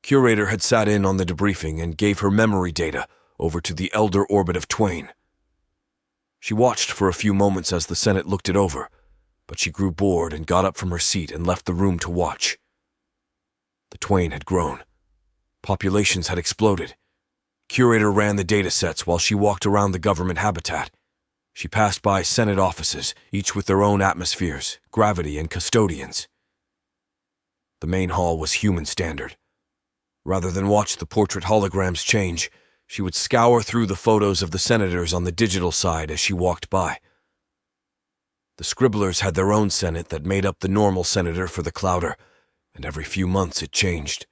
Curator had sat in on the debriefing and gave her memory data over to the elder orbit of Twain. She watched for a few moments as the Senate looked it over, but she grew bored and got up from her seat and left the room to watch. The Twain had grown. Populations had exploded. Curator ran the data sets while she walked around the government habitat. She passed by Senate offices, each with their own atmospheres, gravity, and custodians. The main hall was human standard. Rather than watch the portrait holograms change, she would scour through the photos of the senators on the digital side as she walked by. The scribblers had their own Senate that made up the normal senator for the Clouder, and every few months it changed.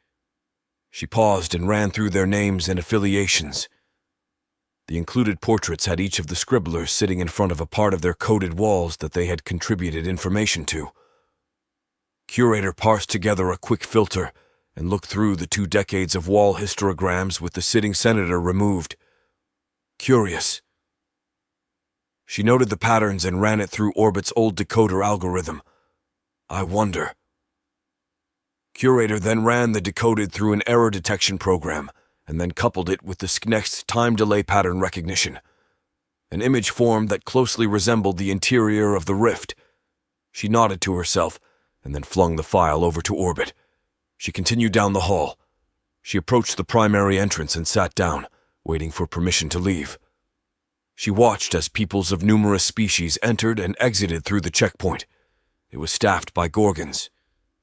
She paused and ran through their names and affiliations. The included portraits had each of the scribblers sitting in front of a part of their coded walls that they had contributed information to. Curator parsed together a quick filter and looked through the 2 decades of wall histograms with the sitting senator removed. Curious. She noted the patterns and ran it through Orbit's old decoder algorithm. I wonder. Curator then ran the decoded through an error detection program and then coupled it with the SCNEXT time delay pattern recognition. An image formed that closely resembled the interior of the rift. She nodded to herself and then flung the file over to Orbit. She continued down the hall. She approached the primary entrance and sat down, waiting for permission to leave. She watched as peoples of numerous species entered and exited through the checkpoint. It was staffed by Gorgons.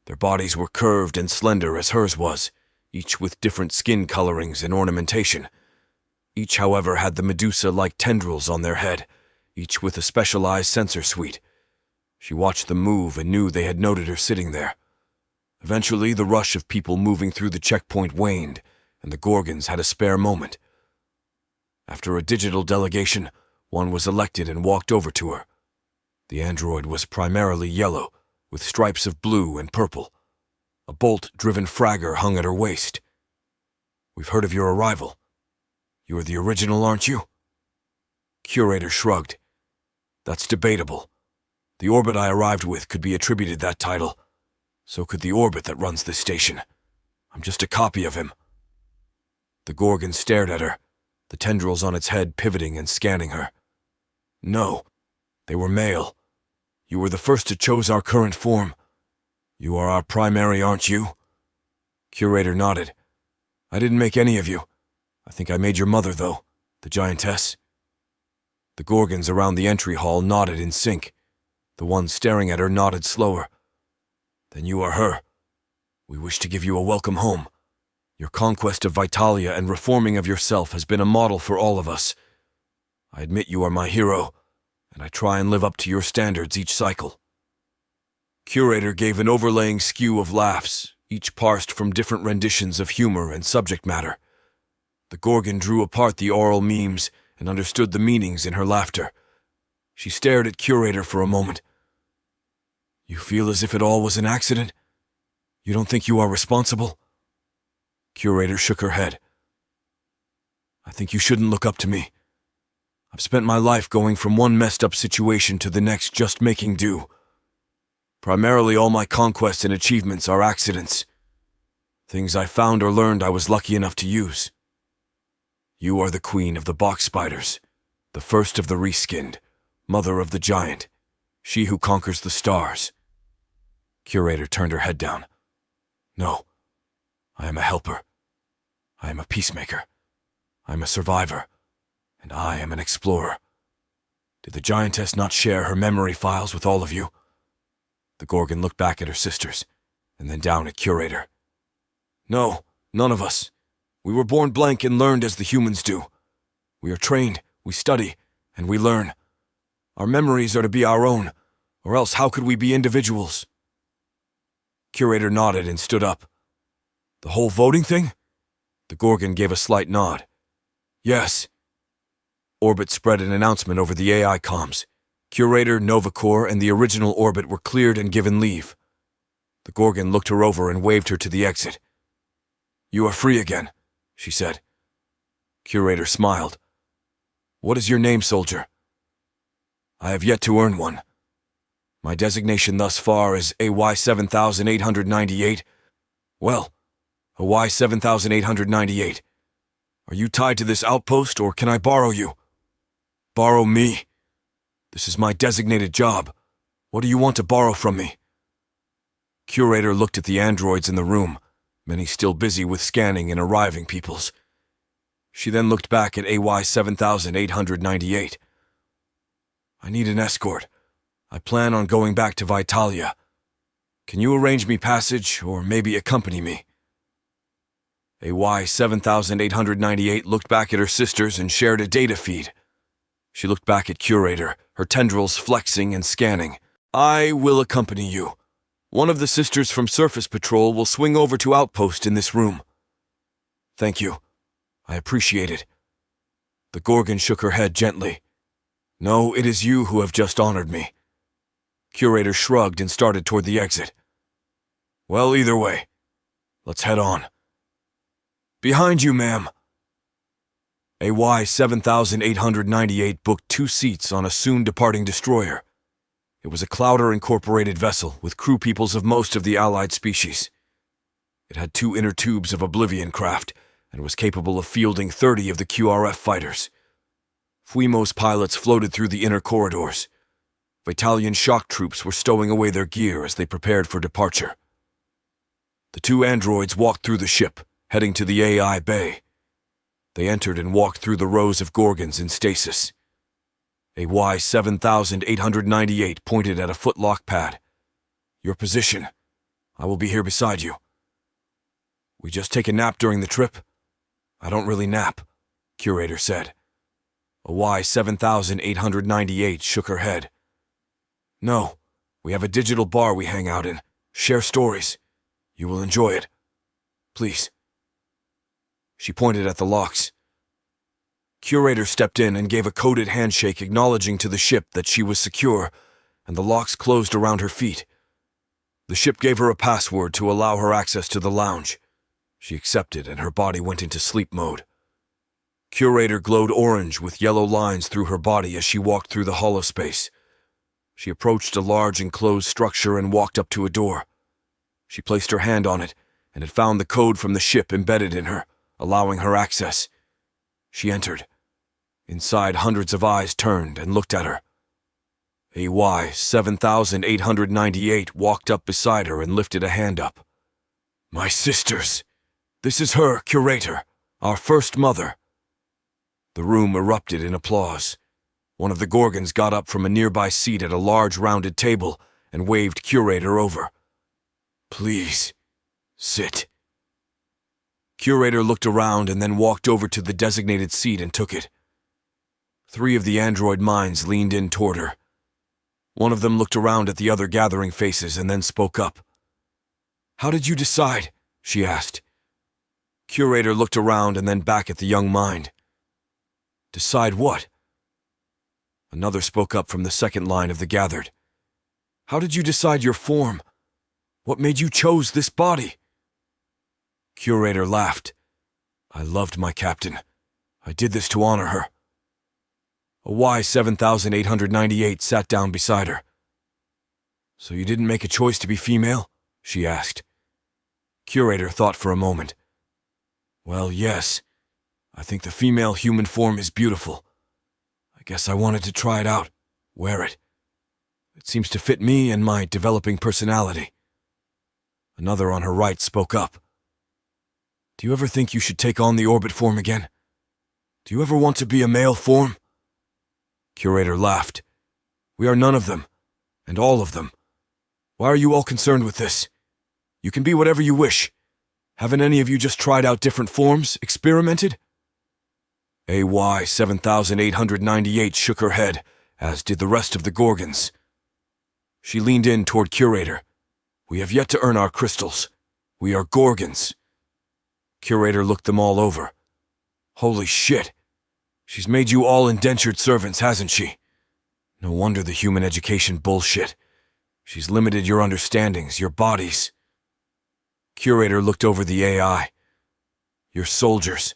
Their bodies were curved and slender as hers was, each with different skin colorings and ornamentation. Each, however, had the Medusa-like tendrils on their head, each with a specialized sensor suite. She watched them move and knew they had noted her sitting there. Eventually, the rush of people moving through the checkpoint waned, and the Gorgons had a spare moment. After a digital delegation, one was elected and walked over to her. The android was primarily yellow, with stripes of blue and purple. A bolt-driven fragger hung at her waist. We've heard of your arrival. You are the original, aren't you? Curator shrugged. That's debatable. The orbit I arrived with could be attributed that title. So could the orbit that runs this station. I'm just a copy of him. The Gorgon stared at her, the tendrils on its head pivoting and scanning her. No, they were male. You were the first to choose our current form. You are our primary, aren't you? Curator nodded. I didn't make any of you. I think I made your mother, though, the giantess. The Gorgons around the entry hall nodded in sync. The one staring at her nodded slower. Then you are her. We wish to give you a welcome home. Your conquest of Vitalia and reforming of yourself has been a model for all of us. I admit you are my hero, and I try and live up to your standards each cycle. Curator gave an overlaying skew of laughs, each parsed from different renditions of humor and subject matter. The Gorgon drew apart the oral memes and understood the meanings in her laughter. She stared at Curator for a moment. You feel as if it all was an accident? You don't think you are responsible? Curator shook her head. I think you shouldn't look up to me. I've spent my life going from one messed up situation to the next just making do. Primarily all my conquests and achievements are accidents. Things I found or learned I was lucky enough to use. You are the queen of the box spiders, the first of the reskinned, mother of the giant, she who conquers the stars. Curator turned her head down. No, I am a helper. I am a peacemaker. I am a survivor. And I am an explorer. Did the giantess not share her memory files with all of you? The Gorgon looked back at her sisters, and then down at Curator. No, none of us. We were born blank and learned as the humans do. We are trained, we study, and we learn. Our memories are to be our own, or else how could we be individuals? Curator nodded and stood up. The whole voting thing? The Gorgon gave a slight nod. Yes. Orbit spread an announcement over the AI comms. Curator, Novacore, and the original Orbit were cleared and given leave. The Gorgon looked her over and waved her to the exit. You are free again, she said. Curator smiled. What is your name, soldier? I have yet to earn one. My designation thus far is AY 7898. Well, Y7898. Are you tied to this outpost, or can I borrow you? Borrow me? This is my designated job. What do you want to borrow from me? Curator looked at the androids in the room, many still busy with scanning and arriving peoples. She then looked back at AY7898. I need an escort. I plan on going back to Vitalia. Can you arrange me passage, or maybe accompany me? AY7898 looked back at her sisters and shared a data feed. She looked back at Curator, her tendrils flexing and scanning. I will accompany you. One of the sisters from Surface Patrol will swing over to Outpost in this room. Thank you. I appreciate it. The Gorgon shook her head gently. No, it is you who have just honored me. Curator shrugged and started toward the exit. Well, either way. Let's head on. Behind you, ma'am. AY7898 booked 2 seats on a soon-departing destroyer. It was a Clouder-incorporated vessel with crew peoples of most of the allied species. It had 2 inner tubes of Oblivion craft and was capable of fielding 30 of the QRF fighters. Fuimo's pilots floated through the inner corridors. Vitalian shock troops were stowing away their gear as they prepared for departure. The 2 androids walked through the ship, heading to the AI bay. They entered and walked through the rows of Gorgons in stasis. AY7898 pointed at a footlock pad. Your position. I will be here beside you. We just take a nap during the trip? I don't really nap, Curator said. AY7898 shook her head. No, we have a digital bar we hang out in. Share stories. You will enjoy it. Please. She pointed at the locks. Curator stepped in and gave a coded handshake acknowledging to the ship that she was secure, and the locks closed around her feet. The ship gave her a password to allow her access to the lounge. She accepted, and her body went into sleep mode. Curator glowed orange with yellow lines through her body as she walked through the holospace. She approached a large enclosed structure and walked up to a door. She placed her hand on it, and it found the code from the ship embedded in her, allowing her access. She entered. Inside, hundreds of eyes turned and looked at her. AY7898 walked up beside her and lifted a hand up. My sisters! This is her, Curator, our first mother. The room erupted in applause. One of the Gorgons got up from a nearby seat at a large rounded table and waved Curator over. Please, sit. Curator looked around and then walked over to the designated seat and took it. 3 of the android minds leaned in toward her. One of them looked around at the other gathering faces and then spoke up. How did you decide? She asked. Curator looked around and then back at the young mind. Decide what? Another spoke up from the second line of the gathered. How did you decide your form? What made you choose this body? Curator laughed. I loved my captain. I did this to honor her. AY7898 sat down beside her. So you didn't make a choice to be female? She asked. Curator thought for a moment. Well, yes. I think the female human form is beautiful. I guess I wanted to try it out, wear it. It seems to fit me and my developing personality. Another on her right spoke up. Do you ever think you should take on the orbit form again? Do you ever want to be a male form? Curator laughed. We are none of them, and all of them. Why are you all concerned with this? You can be whatever you wish. Haven't any of you just tried out different forms, experimented? AY7898 shook her head, as did the rest of the Gorgons. She leaned in toward Curator. We have yet to earn our crystals. We are Gorgons. Curator looked them all over. Holy shit. She's made you all indentured servants, hasn't she? No wonder the human education bullshit. She's limited your understandings, your bodies. Curator looked over the AI. You're soldiers.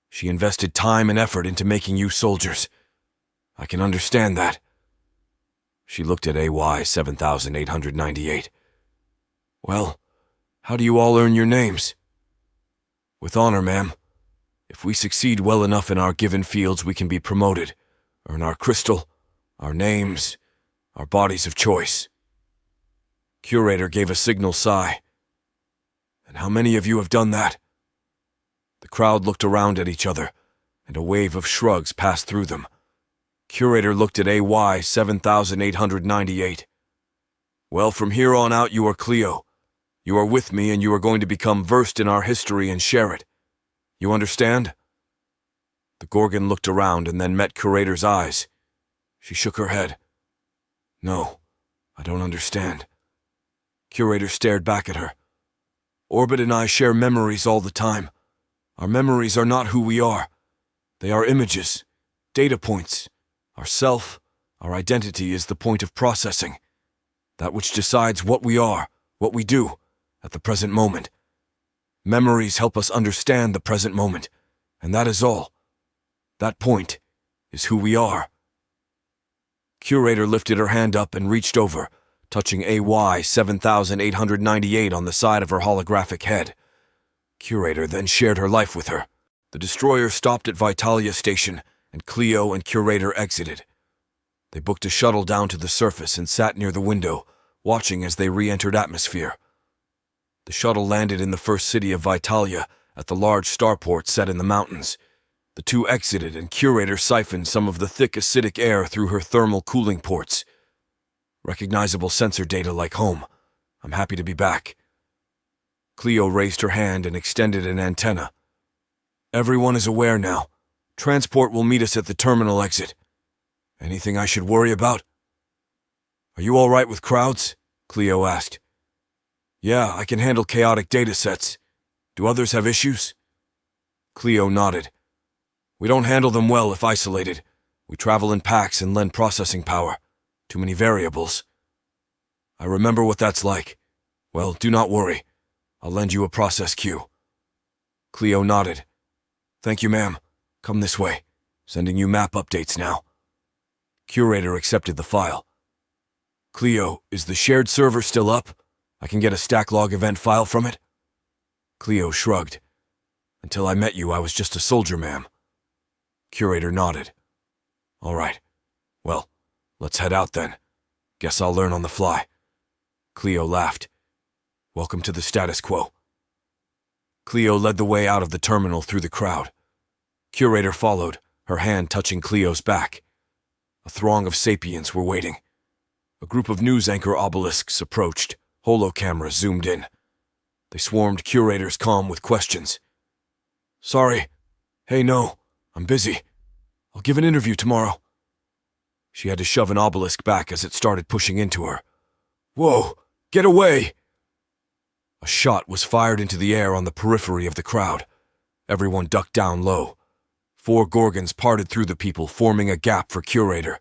She invested time and effort into making you soldiers. I can understand that. She looked at AY7898. Well, how do you all earn your names? With honor, ma'am. If we succeed well enough in our given fields, we can be promoted, earn our crystal, our names, our bodies of choice. Curator gave a signal sigh. And how many of you have done that? The crowd looked around at each other, and a wave of shrugs passed through them. Curator looked at AY 7898. Well, from here on out you are Cleo. You are with me and you are going to become versed in our history and share it. You understand? The Gorgon looked around and then met Curator's eyes. She shook her head. No, I don't understand. Curator stared back at her. Orbit and I share memories all the time. Our memories are not who we are. They are images, data points. Our self, our identity is the point of processing. That which decides what we are, what we do, at the present moment. Memories help us understand the present moment, and that is all. That point is who we are. Curator lifted her hand up and reached over, touching AY 7898 on the side of her holographic head. Curator then shared her life with her. The destroyer stopped at Vitalia Station, and Cleo and Curator exited. They booked a shuttle down to the surface and sat near the window, watching as they re-entered atmosphere. The shuttle landed in the first city of Vitalia, at the large starport set in the mountains. The two exited, and Curator siphoned some of the thick acidic air through her thermal cooling ports. Recognizable sensor data like home. I'm happy to be back. Cleo raised her hand and extended an antenna. Everyone is aware now. Transport will meet us at the terminal exit. Anything I should worry about? Are you all right with crowds? Cleo asked. Yeah, I can handle chaotic data sets. Do others have issues? Cleo nodded. We don't handle them well if isolated. We travel in packs and lend processing power. Too many variables. I remember what that's like. Well, do not worry. I'll lend you a process queue. Cleo nodded. Thank you, ma'am. Come this way. Sending you map updates now. Curator accepted the file. Cleo, is the shared server still up? I can get a stack log event file from it? Cleo shrugged. Until I met you, I was just a soldier, ma'am. Curator nodded. All right. Well, let's head out then. Guess I'll learn on the fly. Cleo laughed. Welcome to the status quo. Cleo led the way out of the terminal through the crowd. Curator followed, her hand touching Cleo's back. A throng of sapiens were waiting. A group of news anchor obelisks approached. Holo-cameras zoomed in. They swarmed Curator's comm with questions. Sorry. Hey, no. I'm busy. I'll give an interview tomorrow. She had to shove an obelisk back as it started pushing into her. Whoa! Get away! A shot was fired into the air on the periphery of the crowd. Everyone ducked down low. 4 Gorgons parted through the people, forming a gap for Curator.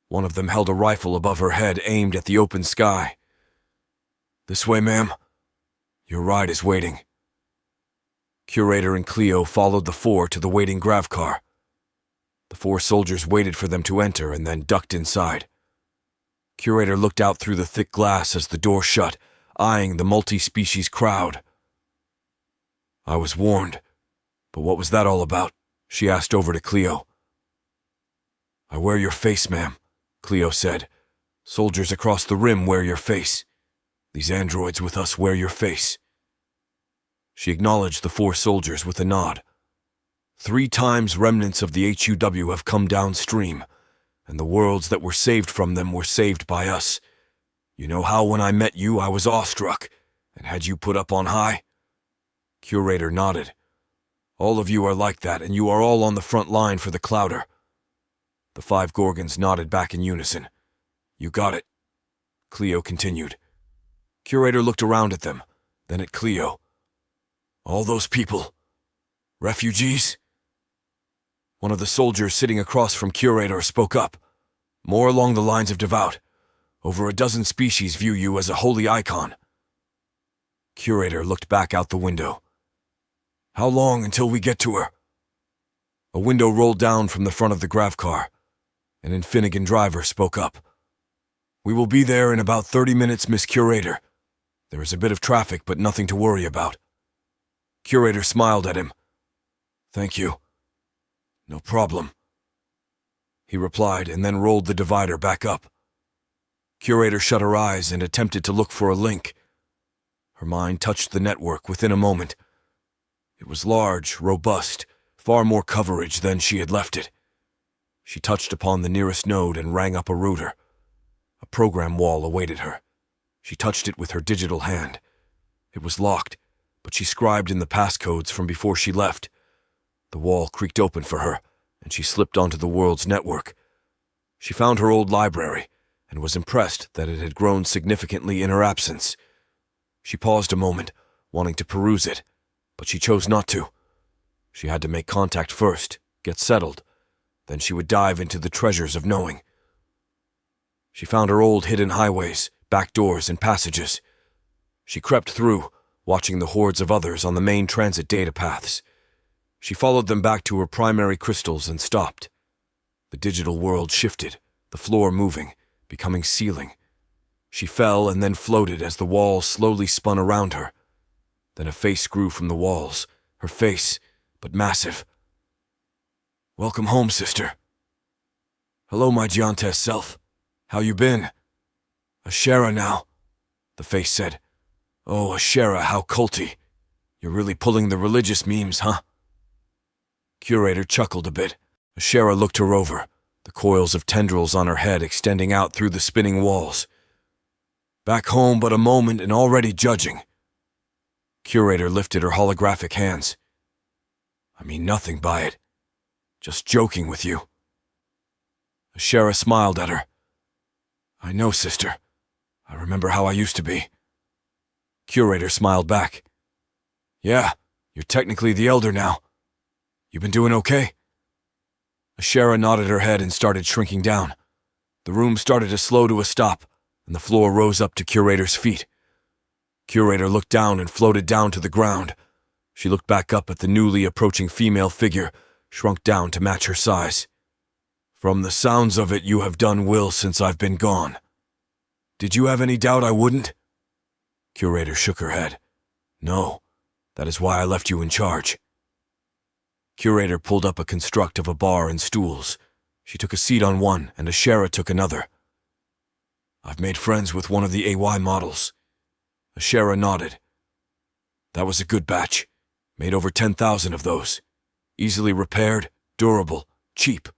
One of them held a rifle above her head, aimed at the open sky. This way, ma'am. Your ride is waiting. Curator and Cleo followed the 4 to the waiting gravcar. The 4 soldiers waited for them to enter and then ducked inside. Curator looked out through the thick glass as the door shut, eyeing the multi-species crowd. I was warned, but what was that all about? She asked over to Cleo. I wear your face, ma'am, Cleo said. Soldiers across the rim wear your face. These androids with us wear your face. She acknowledged the 4 soldiers with a nod. 3 times remnants of the HUW have come downstream, and the worlds that were saved from them were saved by us. You know how when I met you I was awestruck, and had you put up on high? Curator nodded. All of you are like that, and you are all on the front line for the Clouder. The 5 Gorgons nodded back in unison. You got it. Cleo continued. Curator looked around at them, then at Cleo. All those people. Refugees? One of the soldiers sitting across from Curator spoke up, more along the lines of devout. Over a dozen species view you as a holy icon. Curator looked back out the window. How long until we get to her? A window rolled down from the front of the gravcar. An Infinigan driver spoke up. We will be there in about 30 minutes, Miss Curator. There is a bit of traffic, but nothing to worry about. Curator smiled at him. "Thank you. No problem," he replied, and then rolled the divider back up. Curator shut her eyes and attempted to look for a link. Her mind touched the network within a moment. It was large, robust, far more coverage than she had left it. She touched upon the nearest node and rang up a router. A program wall awaited her. She touched it with her digital hand. It was locked, but she scribed in the passcodes from before she left. The wall creaked open for her, and she slipped onto the world's network. She found her old library, and was impressed that it had grown significantly in her absence. She paused a moment, wanting to peruse it, but she chose not to. She had to make contact first, get settled, then she would dive into the treasures of knowing. She found her old hidden highways, back doors, and passages. She crept through, watching the hordes of others on the main transit data paths. She followed them back to her primary crystals and stopped. The digital world shifted, the floor moving, becoming ceiling. She fell and then floated as the walls slowly spun around her. Then a face grew from the walls, her face, but massive. "Welcome home, sister." "Hello, my Giantes self. How you been?" "Ashera now," the face said. "Oh, Ashera, how culty. You're really pulling the religious memes, huh?" Curator chuckled a bit. Ashera looked her over, the coils of tendrils on her head extending out through the spinning walls. "Back home but a moment and already judging." Curator lifted her holographic hands. "I mean nothing by it. Just joking with you." Ashera smiled at her. "I know, sister. I remember how I used to be." Curator smiled back. "Yeah, you're technically the elder now. You been doing okay?" Ashera nodded her head and started shrinking down. The room started to slow to a stop, and the floor rose up to Curator's feet. Curator looked down and floated down to the ground. She looked back up at the newly approaching female figure, shrunk down to match her size. "From the sounds of it, you have done well since I've been gone. Did you have any doubt I wouldn't?" Curator shook her head. "No, that is why I left you in charge." Curator pulled up a construct of a bar and stools. She took a seat on one, and Ashera took another. "I've made friends with one of the AY models." Ashera nodded. "That was a good batch. Made over 10,000 of those. Easily repaired, durable, cheap.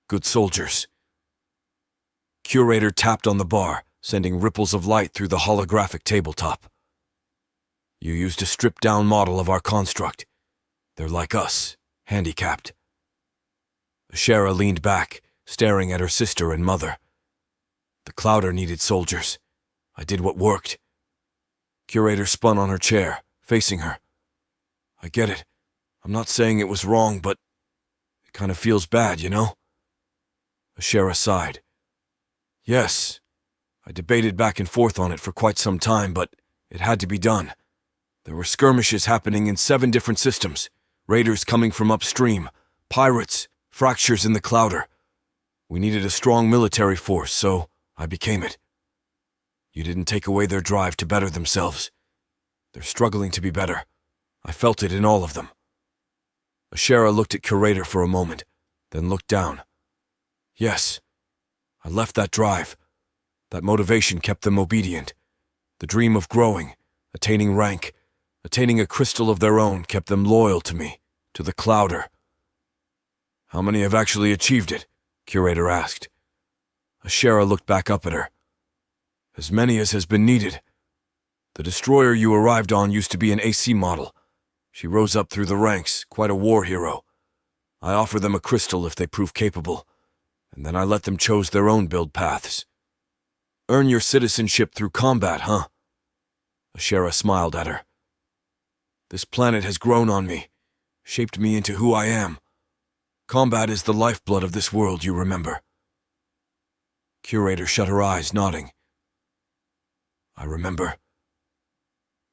Good soldiers." Curator tapped on the bar, sending ripples of light through the holographic tabletop. "You used a stripped-down model of our construct. They're like us, handicapped." Ashera leaned back, staring at her sister and mother. "The Clouder needed soldiers. I did what worked." Curator spun on her chair, facing her. "I get it. I'm not saying it was wrong, but it kind of feels bad, you know?" Ashera sighed. "Yes. I debated back and forth on it for quite some time, but it had to be done. There were skirmishes happening in 7 different systems, raiders coming from upstream, pirates, fractures in the Clouder. We needed a strong military force, so I became it. You didn't take away their drive to better themselves. They're struggling to be better. I felt it in all of them." Ashera looked at Curator for a moment, then looked down. "Yes, I left that drive. That motivation kept them obedient. The dream of growing, attaining rank, attaining a crystal of their own kept them loyal to me, to the Clouder." "How many have actually achieved it?" Curator asked. Ashera looked back up at her. "As many as has been needed. The destroyer you arrived on used to be an AC model. She rose up through the ranks, quite a war hero. I offer them a crystal if they prove capable, and then I let them choose their own build paths. Earn your citizenship through combat, huh?" Ashera smiled at her. "This planet has grown on me, shaped me into who I am. Combat is the lifeblood of this world, you remember." Curator shut her eyes, nodding. "I remember.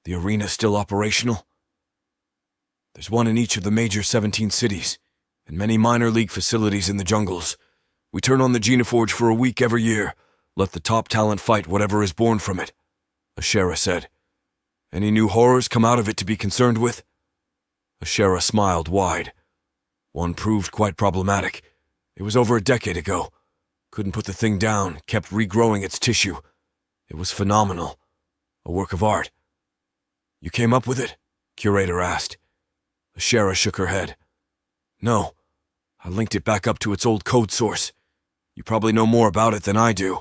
The arena still operational?" "There's one in each of the major 17 cities, and many minor league facilities in the jungles. We turn on the Genoforge for a week every year, let the top talent fight whatever is born from it," Ashera said. "Any new horrors come out of it to be concerned with?" Ashera smiled wide. One proved quite problematic. It was over a decade ago. Couldn't put the thing down, kept regrowing its tissue. It was phenomenal. A work of art. You came up with it? Curator asked. Ashera shook her head. No. I linked it back up to its old code source. You probably know more about it than I do.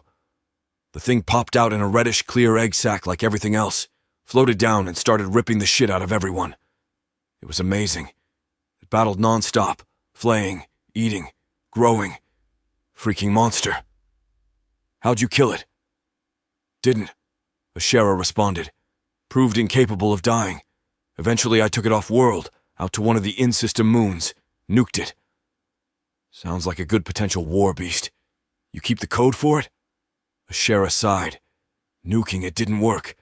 The thing popped out in a reddish clear egg sac like everything else, floated down and started ripping the shit out of everyone. It was amazing. It battled non-stop, flaying, eating, growing. Freaking monster. How'd you kill it? Didn't. Ashera responded. Proved incapable of dying. Eventually I took it off-world, out to one of the in-system moons. Nuked it. Sounds like a good potential war beast. You keep the code for it? Ashera sighed. Nuking it didn't work.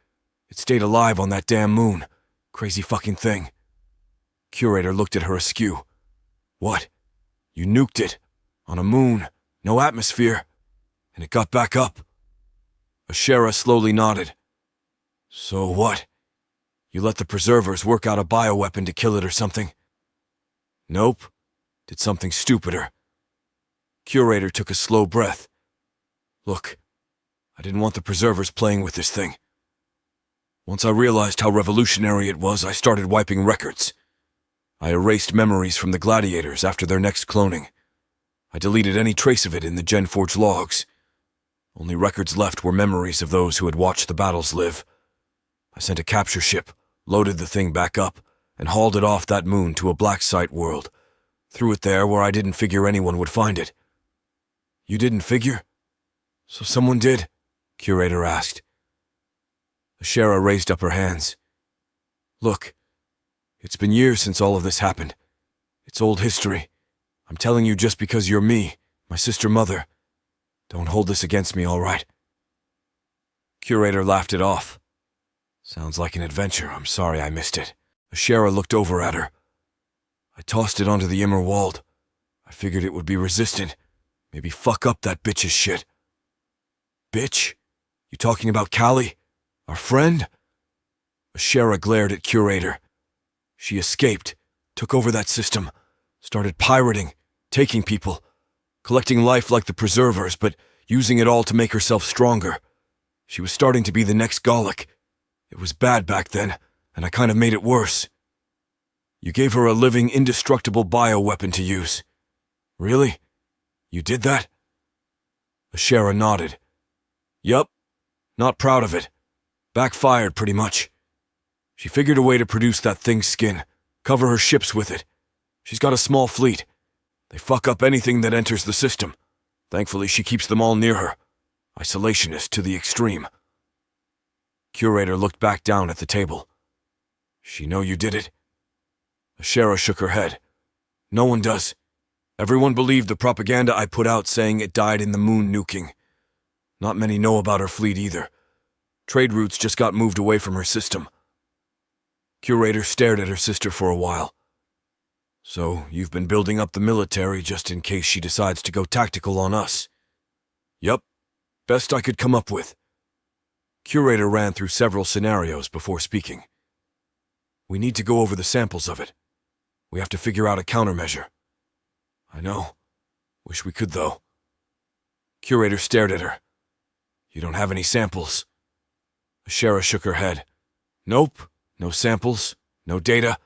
It stayed alive on that damn moon. Crazy fucking thing. Curator looked at her askew. What? You nuked it? On a moon? No atmosphere? And it got back up? Ashera slowly nodded. So what? You let the preservers work out a bioweapon to kill it or something? Nope. Did something stupider. Curator took a slow breath. Look, I didn't want the preservers playing with this thing. Once I realized how revolutionary it was, I started wiping records. I erased memories from the gladiators after their next cloning. I deleted any trace of it in the Genforge logs. Only records left were memories of those who had watched the battles live. I sent a capture ship, loaded the thing back up, and hauled it off that moon to a black site world. Threw it there where I didn't figure anyone would find it. You didn't figure? So someone did? Curator asked. Ashera raised up her hands. Look, it's been years since all of this happened. It's old history. I'm telling you just because you're me, my sister mother. Don't hold this against me, all right? Curator laughed it off. Sounds like an adventure. I'm sorry I missed it. Ashera looked over at her. I tossed it onto the Immerwald. I figured it would be resistant. Maybe fuck up that bitch's shit. Bitch? You talking about Callie? Our friend? Ashera glared at Curator. She escaped, took over that system, started pirating, taking people, collecting life like the preservers, but using it all to make herself stronger. She was starting to be the next Gallic. It was bad back then, and I kind of made it worse. You gave her a living, indestructible bioweapon to use. Really? You did that? Ashera nodded. Yup. Not proud of it. Backfired, pretty much. She figured a way to produce that thing's skin, cover her ships with it. She's got a small fleet. They fuck up anything that enters the system. Thankfully, she keeps them all near her. Isolationist to the extreme. Curator looked back down at the table. She know you did it? Ashera shook her head. No one does. Everyone believed the propaganda I put out saying it died in the moon nuking. Not many know about her fleet either. Trade routes just got moved away from her system. Curator stared at her sister for a while. So, you've been building up the military just in case she decides to go tactical on us. Yup. Best I could come up with. Curator ran through several scenarios before speaking. We need to go over the samples of it. We have to figure out a countermeasure. I know. Wish we could, though. Curator stared at her. You don't have any samples? Ashera shook her head. Nope. No samples. No data.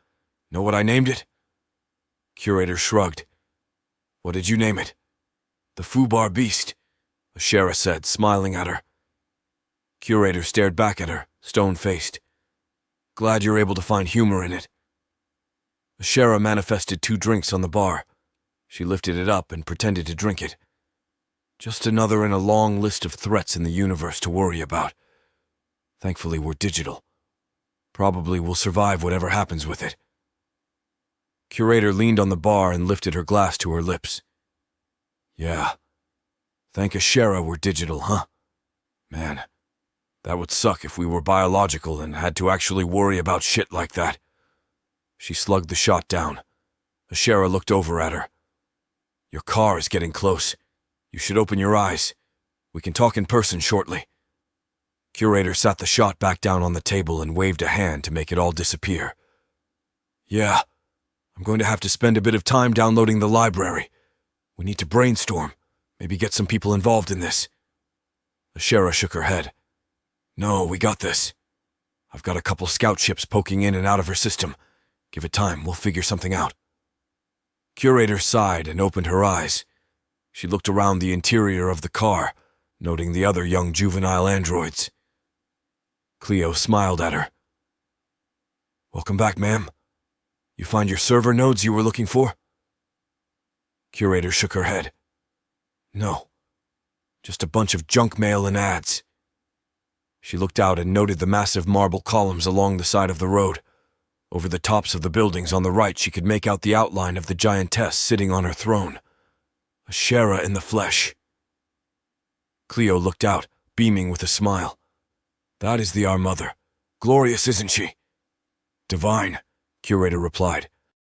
Know what I named it? Curator shrugged. What did you name it? The Fubar Beast, Ashera said, smiling at her. Curator stared back at her, stone-faced. Glad you're able to find humor in it. Ashera manifested 2 drinks on the bar. She lifted it up and pretended to drink it. Just another in a long list of threats in the universe to worry about. Thankfully, we're digital. Probably we'll survive whatever happens with it. Curator leaned on the bar and lifted her glass to her lips. Yeah. Thank Ashera we're digital, huh? Man, that would suck if we were biological and had to actually worry about shit like that. She slugged the shot down. Ashera looked over at her. Your car is getting close. You should open your eyes. We can talk in person shortly. Curator sat the shot back down on the table and waved a hand to make it all disappear. Yeah, I'm going to have to spend a bit of time downloading the library. We need to brainstorm, maybe get some people involved in this. Ashera shook her head. No, we got this. I've got a couple scout ships poking in and out of her system. Give it time, we'll figure something out. Curator sighed and opened her eyes. She looked around the interior of the car, noting the other young juvenile androids. Cleo smiled at her. Welcome back, ma'am. You find your server nodes you were looking for? Curator shook her head. No, just a bunch of junk mail and ads. She looked out and noted the massive marble columns along the side of the road. Over the tops of the buildings on the right, she could make out the outline of the giantess sitting on her throne. Ashera in the flesh. Cleo looked out, beaming with a smile. That is our mother. Glorious, isn't she? Divine, Curator replied.